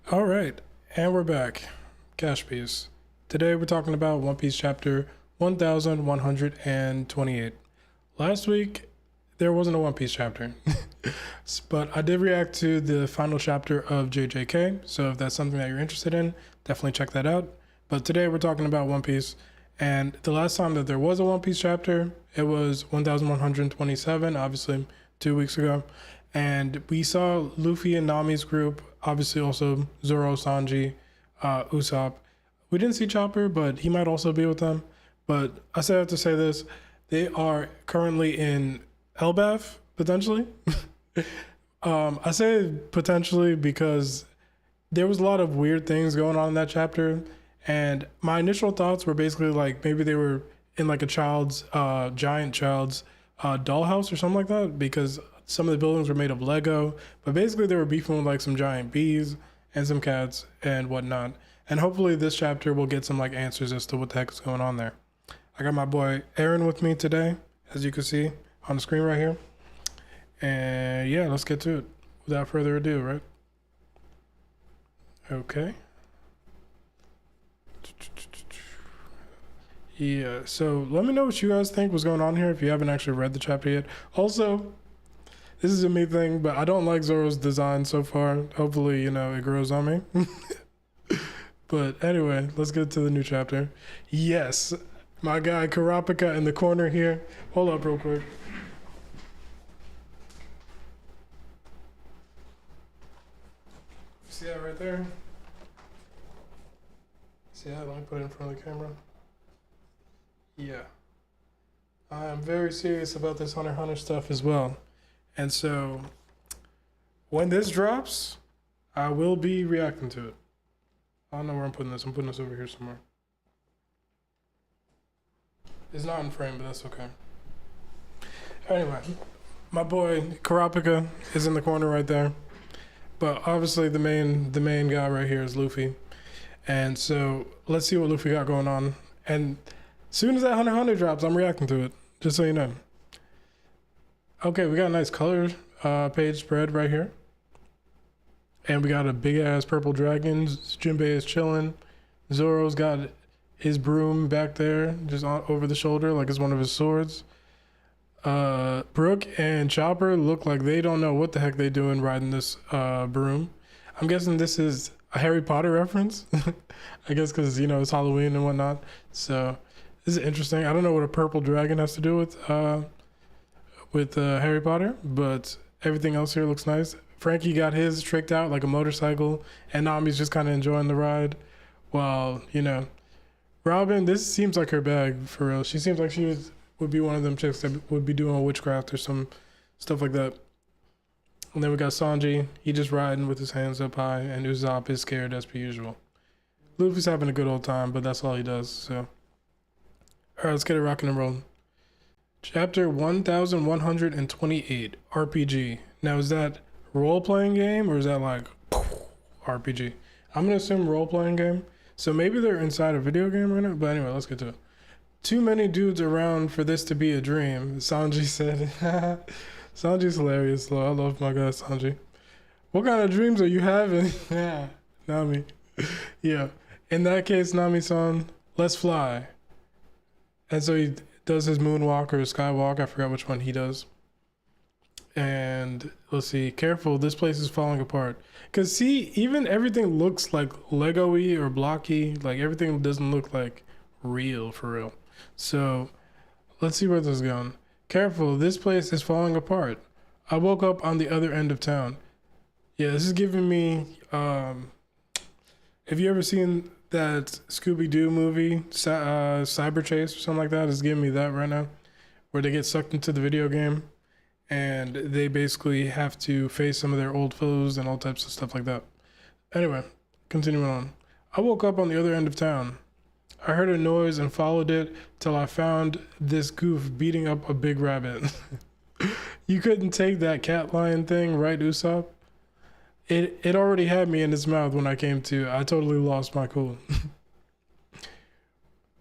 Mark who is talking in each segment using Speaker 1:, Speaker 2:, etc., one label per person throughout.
Speaker 1: All right, and we're back. Cash piece. Today we're talking about One Piece chapter 1128. Last week there wasn't a One Piece chapter, but I did react to the final chapter of JJK. So if that's something that you're interested in, definitely check that out. But today we're talking about One Piece, and the last time that there was a One Piece chapter, it was 1127, obviously 2 weeks ago. And we saw Luffy and Nami's group, obviously also Zoro, Sanji, Usopp. We didn't see Chopper, but he might also be with them. But I say have to say this, they are currently in Elbaf, potentially. I say potentially because there was a lot of weird things going on in that chapter. And my initial thoughts were basically like maybe they were in like a giant child's dollhouse or something like that, because some of the buildings were made of Lego, but basically they were beefing with like some giant bees and some cats and whatnot. And hopefully this chapter will get some like answers as to what the heck is going on there. I got my boy Aaron with me today, as you can see on the screen right here. And yeah, let's get to it without further ado, right? Okay. Yeah, so let me know what you guys think was going on here if you haven't actually read the chapter yet. Also, this is a me thing, but I don't like Zoro's design so far. Hopefully, it grows on me. But anyway, let's get to the new chapter. Yes, my guy Karapika in the corner here. Hold up real quick. See that right there? See that? Let me put it in front of the camera. Yeah. I am very serious about this Hunter x Hunter stuff as well. And so when this drops, I will be reacting to it. I don't know where I'm putting this. I'm putting this over here somewhere. It's not in frame, but that's okay. Anyway, my boy Karapika is in the corner right there. But obviously the main guy right here is Luffy. And so let's see what Luffy got going on. And as soon as that Hunter x Hunter drops, I'm reacting to it. Just so you know. Okay, we got a nice color page spread right here. And we got a big ass purple dragon. Jinbei is chilling. Zoro's got his broom back there, just over the shoulder, like it's one of his swords. Brook and Chopper look like they don't know what the heck they doing riding this broom. I'm guessing this is a Harry Potter reference. I guess because, it's Halloween and whatnot. So this is interesting. I don't know what a purple dragon has to do with Harry Potter, but everything else here looks nice. Frankie got his tricked out like a motorcycle, and Nami's just kind of enjoying the ride. While, Robin, this seems like her bag for real. She seems like she would be one of them chicks that would be doing witchcraft or some stuff like that. And then we got Sanji. He just riding with his hands up high, and Usopp is scared as per usual. Luffy's having a good old time, but that's all he does, so. All right, let's get it rocking and rolling. Chapter 1128, RPG. Now, is that role-playing game or is that like RPG? I'm gonna assume role-playing game. So maybe they're inside a video game right now, but anyway, let's get to it. Too many dudes around for this to be a dream, Sanji said. Sanji's hilarious though. I love my guy Sanji. What kind of dreams are you having? Yeah, Nami. Yeah, in that case, Nami-san, let's fly. And so he does his moonwalk or skywalk. I forgot which one he does. And let's see, careful, this place is falling apart. Because see, even everything looks like Lego-y or blocky. Like everything doesn't look like real for real. So let's see where this is going. Careful, this place is falling apart. I woke up on the other end of town. Yeah, this is giving me, have you ever seen that Scooby-Doo movie, Cyber Chase or something like that? It's giving me that right now, where they get sucked into the video game and they basically have to face some of their old foes and all types of stuff like that. Anyway, continuing on. I woke up on the other end of town. I heard a noise and followed it till I found this goof beating up a big rabbit. You couldn't take that cat lion thing, right, Usopp? It already had me in its mouth when I came to. I totally lost my cool.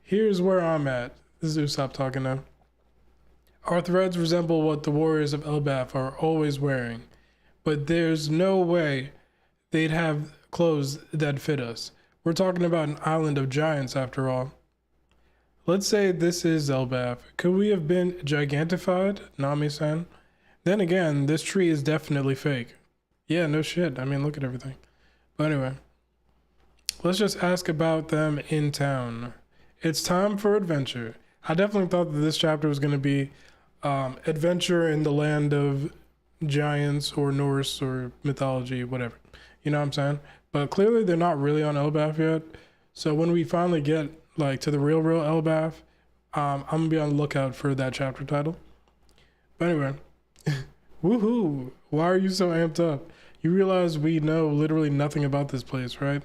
Speaker 1: Here's where I'm at. This is Usopp talking now. Our threads resemble what the warriors of Elbaf are always wearing, but there's no way they'd have clothes that fit us. We're talking about an island of giants after all. Let's say this is Elbaf. Could we have been gigantified, Nami-san? Then again, this tree is definitely fake. Yeah, no shit. I mean, look at everything. But anyway, let's just ask about them in town. It's time for adventure. I definitely thought that this chapter was going to be adventure in the land of giants or Norse or mythology, whatever. You know what I'm saying? But clearly they're not really on Elbaf yet. So when we finally get like to the real Elbaf, I'm going to be on the lookout for that chapter title. But anyway, woohoo! Why are you so amped up? You realize we know literally nothing about this place, right?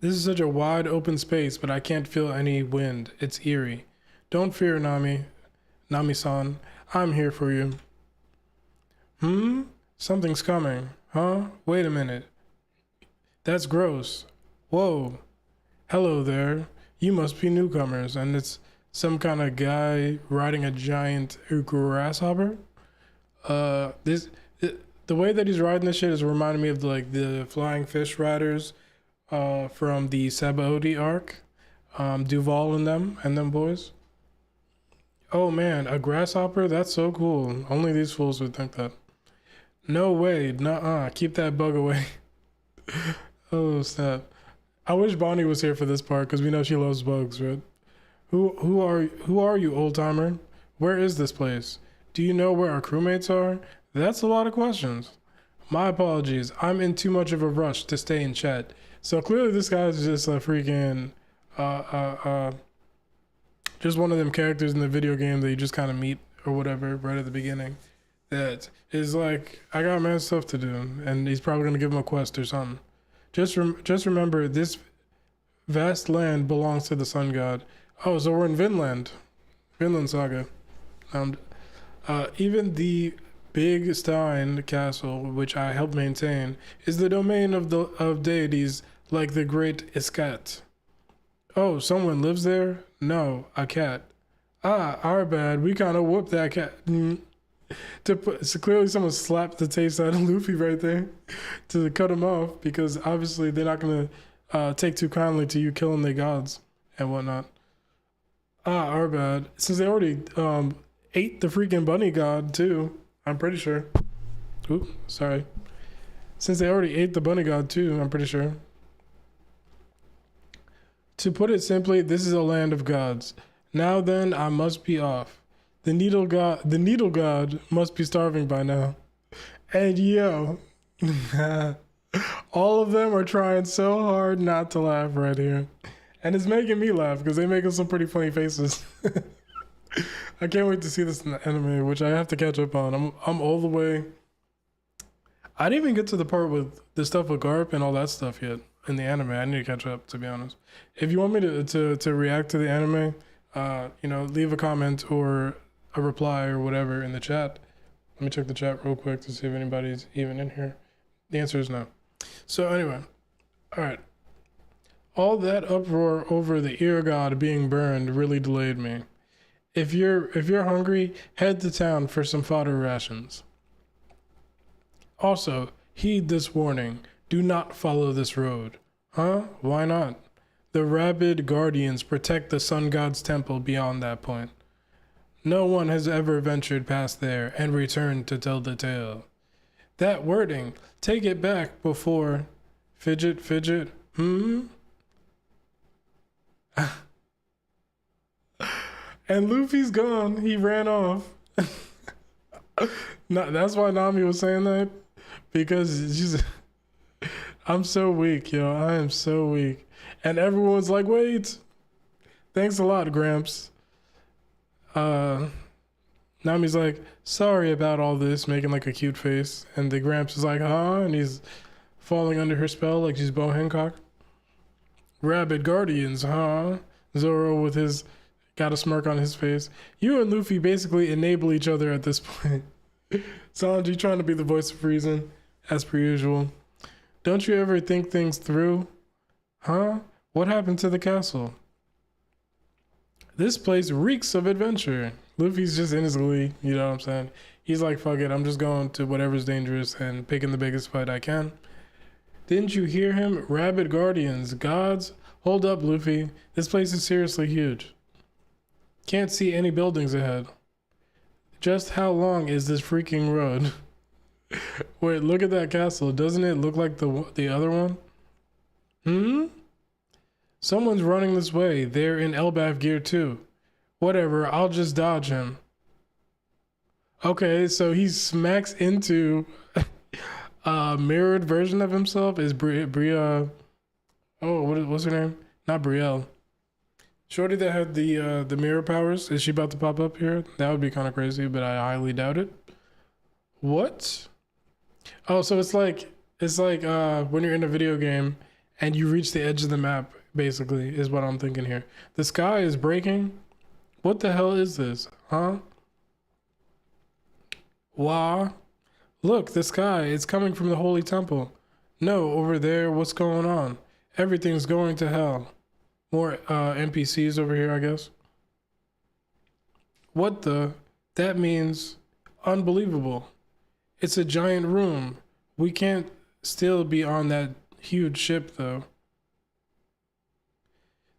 Speaker 1: This is such a wide open space, but I can't feel any wind. It's eerie. Don't fear, Nami-san. I'm here for you. Something's coming. Huh? Wait a minute. That's gross. Whoa. Hello there. You must be newcomers, and it's some kind of guy riding a giant grasshopper. The way that he's riding this shit is reminding me of the flying fish riders from the Sabaody arc. Duval and them boys. Oh man, a grasshopper? That's so cool. Only these fools would think that. No way, nuh-uh. Keep that bug away. Oh snap. I wish Bonnie was here for this part because we know she loves bugs, right? Who are you, old timer? Where is this place? Do you know where our crewmates are? That's a lot of questions. My apologies. I'm in too much of a rush to stay in chat. So clearly this guy's just a freaking just one of them characters in the video game that you just kind of meet or whatever right at the beginning. That is like, I got mad stuff to do, and he's probably gonna give him a quest or something. Just remember, this vast land belongs to the sun god. Oh, so we're in Vinland Saga. Even the Big Stein Castle, which I help maintain, is the domain of deities like the Great Iskat. Oh, someone lives there? No, a cat. Ah, our bad. We kind of whooped that cat. So clearly someone slapped the taste out of Luffy right there to cut him off, because obviously they're not going to take too kindly to you killing their gods and whatnot. Ah, our bad. Since they already ate the freaking bunny god too, I'm pretty sure. Ooh, sorry. Since they already ate the bunny god too, I'm pretty sure. To put it simply, this is a land of gods. Now then, I must be off. The needle god must be starving by now. And yo, all of them are trying so hard not to laugh right here. And it's making me laugh because they're making some pretty funny faces. I can't wait to see this in the anime, which I have to catch up on. I'm all the way. I didn't even get to the part with the stuff with Garp and all that stuff yet in the anime. I need to catch up, to be honest. If you want me to react to the anime, leave a comment or a reply or whatever in the chat. Let me check the chat real quick to see if anybody's even in here. The answer is no. So anyway, all right. All that uproar over the ear god being burned really delayed me. If you're hungry, head to town for some fodder rations. Also, heed this warning. Do not follow this road. Huh? Why not? The rabid guardians protect the sun god's temple beyond that point. No one has ever ventured past there and returned to tell the tale. That wording, take it back before fidget. And Luffy's gone. He ran off. No, that's why Nami was saying that. Because she's... I'm so weak, yo. I am so weak. And everyone's like, wait. Thanks a lot, Gramps. Nami's like, sorry about all this, making like a cute face. And the Gramps is like, huh? And he's falling under her spell like she's Bo Hancock. Rabid guardians, huh? Zoro with his... got a smirk on his face. You and Luffy basically enable each other at this point. Sanji trying to be the voice of reason, as per usual. Don't you ever think things through? Huh? What happened to the castle? This place reeks of adventure. Luffy's just in his glee, you know what I'm saying? He's like, fuck it, I'm just going to whatever's dangerous and picking the biggest fight I can. Didn't you hear him? Rabid guardians, gods. Hold up, Luffy. This place is seriously huge. Can't see any buildings ahead. Just how long is this freaking road? Wait, look at that castle. Doesn't it look like the other one? Someone's running this way. They're in Elbaf gear too. Whatever, I'll just dodge him. Okay, so he smacks into a mirrored version of himself. Is Bria? Oh, what's her name? Not Brielle. Shorty that had the mirror powers. Is she about to pop up here? That would be kind of crazy, but I highly doubt it. What? Oh, so it's like when you're in a video game and you reach the edge of the map, basically, is what I'm thinking here. The sky is breaking. What the hell is this? Huh? Wow. Look, the sky. It's coming from the holy temple. No, over there. What's going on? Everything's going to hell. More NPCs over here, I guess. What the? That means unbelievable. It's a giant room. We can't still be on that huge ship, though.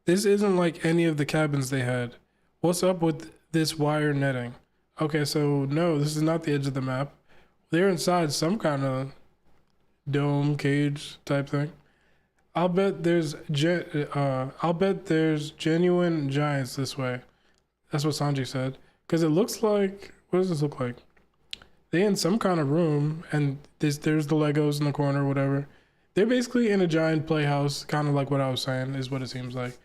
Speaker 1: This isn't like any of the cabins they had. What's up with this wire netting? Okay, so no, this is not the edge of the map. They're inside some kind of dome cage type thing. I'll bet there's genuine giants this way. That's what Sanji said. Because it looks like, what does this look like? They in some kind of room, and there's the Legos in the corner, whatever. They're basically in a giant playhouse, kind of like what I was saying, is what it seems like.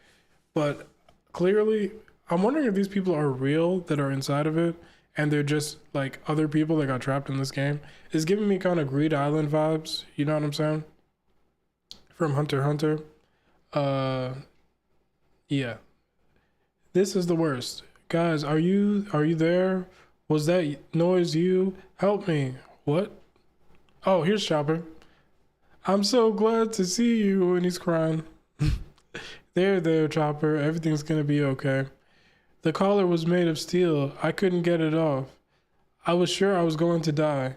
Speaker 1: But clearly, I'm wondering if these people are real that are inside of it, and they're just like other people that got trapped in this game. It's giving me kind of Greed Island vibes, you know what I'm saying? From Hunter x Hunter. Yeah. This is the worst. Guys, are you there? Was that noise you? Help me. What? Oh, here's Chopper. I'm so glad to see you. And he's crying. There, Chopper. Everything's gonna be okay. The collar was made of steel. I couldn't get it off. I was sure I was going to die.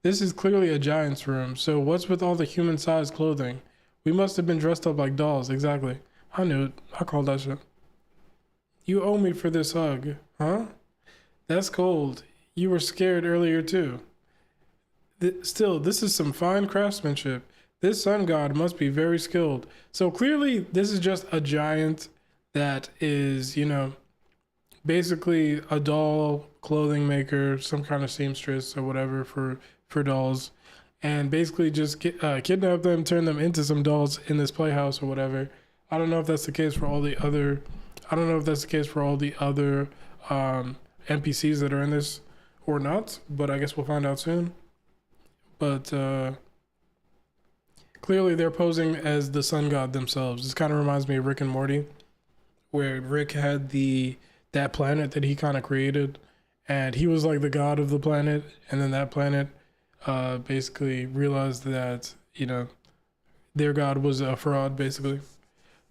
Speaker 1: This is clearly a giant's room, so what's with all the human-sized clothing? We must have been dressed up like dolls, exactly. I knew it. I called that shit. You owe me for this hug, huh? That's cold. You were scared earlier too. Still, this is some fine craftsmanship. This sun god must be very skilled. So clearly, this is just a giant that is, you know, basically a doll clothing maker, some kind of seamstress or whatever for dolls, and basically just kidnap them, turn them into some dolls in this playhouse or whatever. I don't know if that's the case for all the other. NPCs that are in this or not, but I guess we'll find out soon. But clearly they're posing as the sun god themselves. This kind of reminds me of Rick and Morty, where Rick had that planet that he kind of created, and he was like the god of the planet, and then that planet basically realized that, you know, their god was a fraud, basically.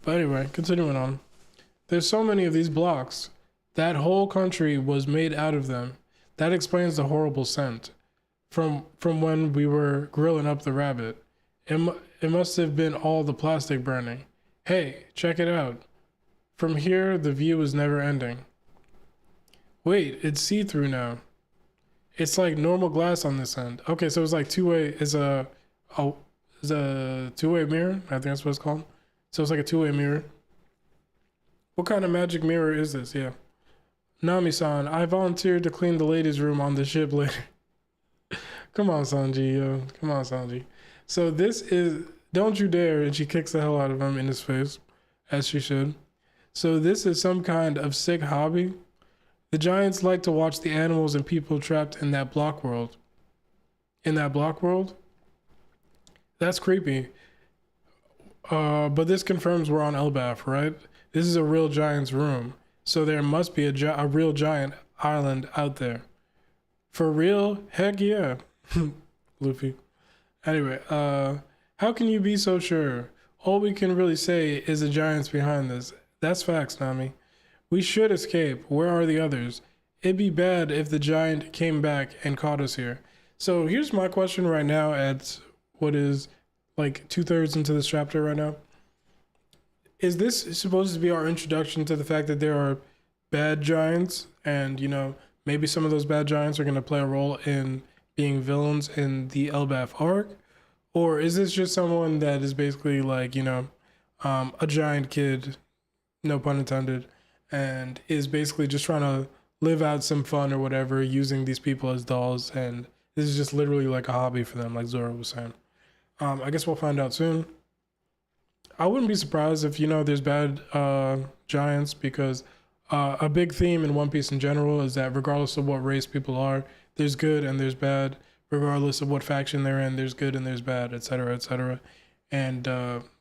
Speaker 1: But anyway, continuing on. There's so many of these blocks. That whole country was made out of them. That explains the horrible scent from when we were grilling up the rabbit. It must have been all the plastic burning. Hey, check it out. From here, the view is never ending. Wait, it's see-through now. It's like normal glass on this end. Okay, so it's like two-way. It's a two-way mirror. I think that's what it's called. So it's like a two-way mirror. What kind of magic mirror is this? Yeah. Nami-san, I volunteered to clean the ladies' room on the ship later. Come on, Sanji, yo. Come on, Sanji. So this is, don't you dare, and she kicks the hell out of him in his face, as she should. So this is some kind of sick hobby. The giants like to watch the animals and people trapped in that block world. In that block world? That's creepy. But this confirms we're on Elbaf, right? This is a real giant's room. So there must be a real giant island out there. For real? Heck yeah. Luffy. Anyway, how can you be so sure? All we can really say is the giant's behind this. That's facts, Nami. We should escape. Where are the others? It'd be bad if the giant came back and caught us here. So here's my question right now at what is like 2/3 into this chapter right now. Is this supposed to be our introduction to the fact that there are bad giants, and maybe some of those bad giants are going to play a role in being villains in the Elbaf arc? Or is this just someone that is basically like, a giant kid, no pun intended, and is basically just trying to live out some fun or whatever, using these people as dolls, and this is just literally like a hobby for them, like Zoro was saying. I guess we'll find out soon. I wouldn't be surprised if there's bad giants, because a big theme in One Piece in general is that regardless of what race people are, there's good and there's bad. Regardless of what faction they're in, there's good and there's bad, etc., etc. And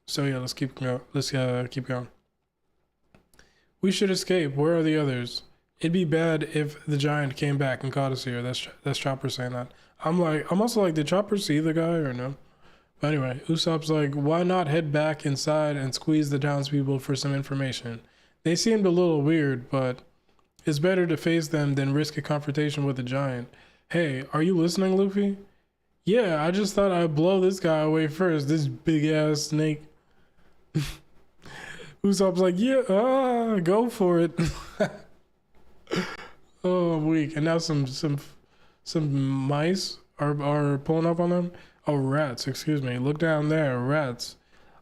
Speaker 1: so yeah, let's keep going. Keep going. We should escape. Where are the others? It'd be bad if the giant came back and caught us here. That's Chopper saying that. I'm also like, did Chopper see the guy or no? But anyway, Usopp's like, why not head back inside and squeeze the townspeople for some information? They seemed a little weird, but it's better to face them than risk a confrontation with a giant. Hey, are you listening, Luffy? Yeah, I just thought I'd blow this guy away first, this big ass snake. Usopp's like, yeah, go for it. Oh, I'm weak. And now some mice are pulling up on them. Oh, rats, excuse me. Look down there, rats.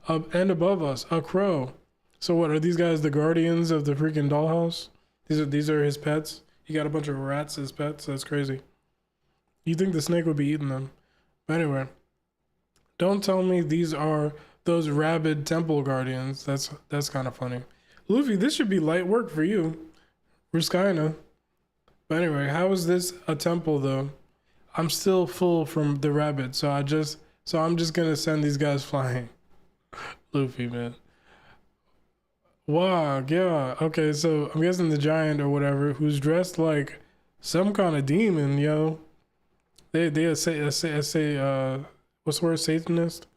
Speaker 1: Up and above us, a crow. So what, are these guys the guardians of the freaking dollhouse? These are his pets? He got a bunch of rats as pets? That's crazy. You think the snake would be eating them. But anyway, don't tell me these are those rabid temple guardians. That's kind of funny. Luffy, this should be light work for you. Ruskaina. But anyway, how is this a temple though? I'm still full from the rabbit, so I'm just gonna send these guys flying. Luffy, man. Wow, yeah. Okay, so I'm guessing the giant or whatever, who's dressed like some kind of demon, yo. They say what's the word, Satanist?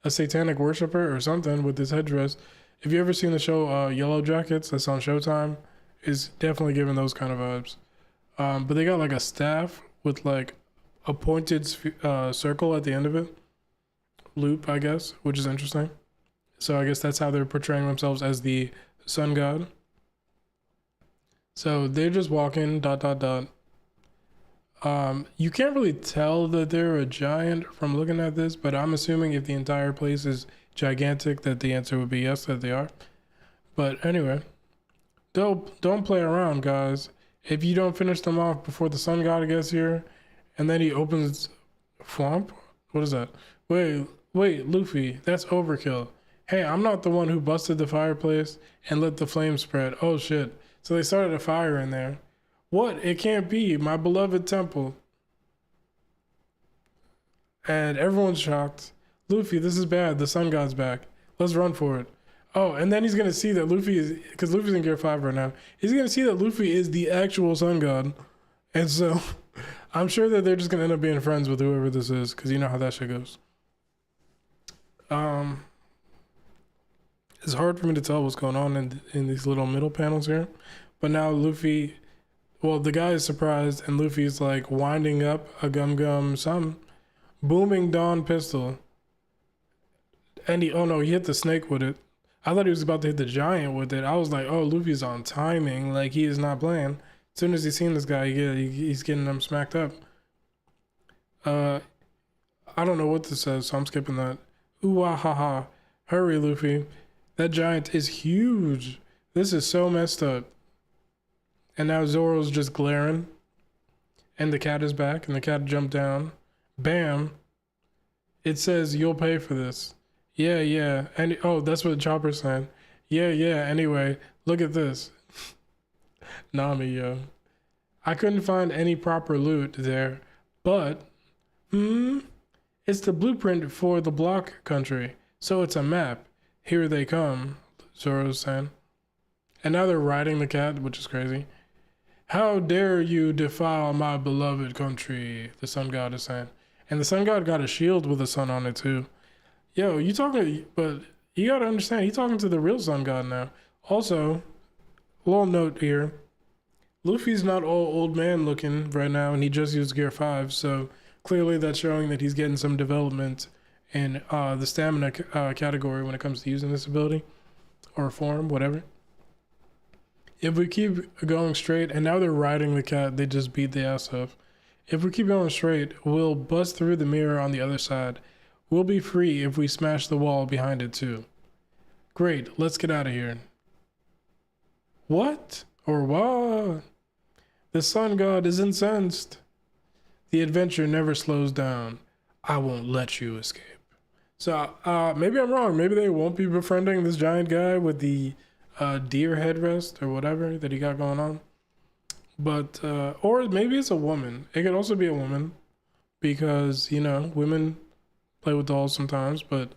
Speaker 1: A satanic worshiper or something with this headdress. If you ever seen the show Yellow Jackets, that's on Showtime, it's definitely giving those kind of vibes. But they got like a staff with like a pointed circle at the end of it. Loop, I guess, which is interesting. So I guess that's how they're portraying themselves as the sun god. So they're just walking, ... You can't really tell that they're a giant from looking at this, but I'm assuming if the entire place is gigantic that the answer would be yes, that they are. But anyway, don't play around, guys. If you don't finish them off before the sun god gets here, and then he opens Flomp? What is that? Wait, Luffy, that's overkill. Hey, I'm not the one who busted the fireplace and let the flames spread. Oh shit. So they started a fire in there. What? It can't be. My beloved temple. And everyone's shocked. Luffy, this is bad. The sun god's back. Let's run for it. Oh, and then he's going to see that Luffy is... Because Luffy's in Gear 5 right now. He's going to see that Luffy is the actual sun god. And so I'm sure that they're just going to end up being friends with whoever this is. Because you know how that shit goes. It's hard for me to tell what's going on in these little middle panels here. But now Luffy... Well, the guy is surprised, and Luffy's like winding up a some booming dawn pistol. And he hit the snake with it. I thought he was about to hit the giant with it. I was like, oh, Luffy's on timing. Like, he is not playing. As soon as he's seen this guy, he's getting them smacked up. I don't know what this says, so I'm skipping that. Ooh, ah, ha, ha. Hurry, Luffy. That giant is huge. This is so messed up. And now Zoro's just glaring. And the cat is back, and the cat jumped down. Bam. It says, you'll pay for this. Yeah. And oh, that's what Chopper's saying. Yeah. Anyway, look at this. Nami, yo. I couldn't find any proper loot there, but it's the blueprint for the block country. So it's a map. Here they come, Zoro's saying. And now they're riding the cat, which is crazy. How dare you defile my beloved country, the sun god is saying. And the sun god got a shield with a sun on it too. Yo, but you gotta understand, he's talking to the real sun god now. Also, little note here, Luffy's not all old man looking right now, and he just used Gear 5, so clearly that's showing that he's getting some development in the stamina category when it comes to using this ability or form, whatever. If we keep going straight, and now they're riding the cat they just beat the ass of. If we keep going straight, we'll bust through the mirror on the other side. We'll be free if we smash the wall behind it too. Great, let's get out of here. What? Or what? The sun god is incensed. The adventure never slows down. I won't let you escape. So maybe I'm wrong. Maybe they won't be befriending this giant guy with the deer headrest or whatever that he got going on. But or maybe it's a woman. It could also be a woman because, you know, women play with dolls sometimes, but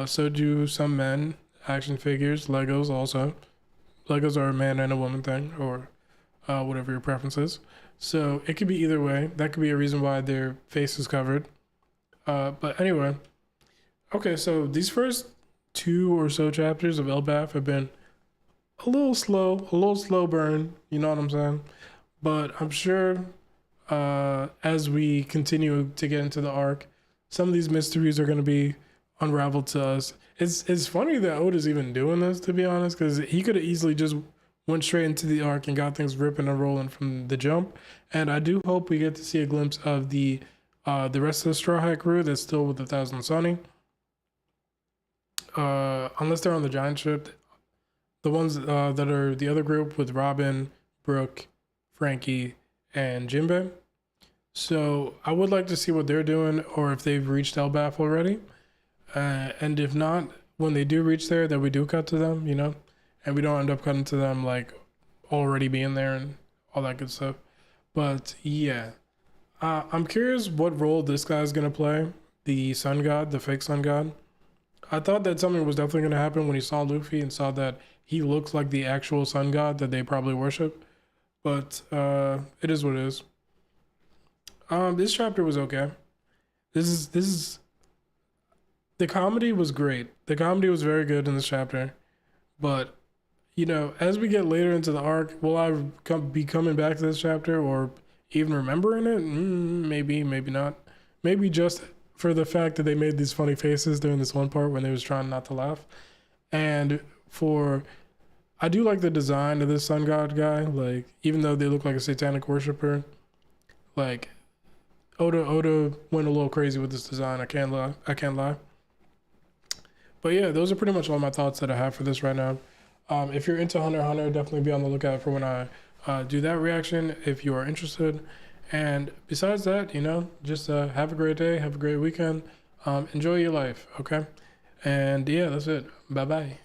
Speaker 1: so do some men. Action figures, Legos also. Legos are a man and a woman thing, or whatever your preference is. So it could be either way. That could be a reason why their face is covered. But anyway, okay, so these first 2 or so chapters of Elbaf have been a little slow burn, you know what I'm saying? But I'm sure as we continue to get into the arc, some of these mysteries are going to be unraveled to us. It's funny that Oda's even doing this, to be honest, because he could have easily just went straight into the arc and got things ripping and rolling from the jump. And I do hope we get to see a glimpse of the rest of the Straw Hat crew that's still with the Thousand Sunny. Unless they're on the giant ship. The ones that are the other group with Robin, Brooke, Frankie, and Jinbei. So I would like to see what they're doing, or if they've reached Elbaf already. And if not, when they do reach there, that we do cut to them, you know, and we don't end up cutting to them like already being there and all that good stuff. But yeah, I'm curious what role this guy's gonna play, the sun god, the fake sun god. I thought that something was definitely gonna happen when he saw Luffy and saw that he looks like the actual sun god that they probably worship. But it is what it is. This chapter was okay. This is the comedy was great. The comedy was very good in this chapter. But you know, as we get later into the arc, will I be coming back to this chapter or even remembering it? Maybe, maybe not. Maybe just for the fact that they made these funny faces during this one part when they was trying not to laugh. And I do like the design of this sun god guy. Like, even though they look like a satanic worshiper, like Oda went a little crazy with this design. I can't lie. But yeah, those are pretty much all my thoughts that I have for this right now. If you're into Hunter x Hunter, definitely be on the lookout for when I do that reaction if you are interested. And besides that, you know, just have a great day, have a great weekend, enjoy your life, okay? And yeah, that's it. Bye-bye.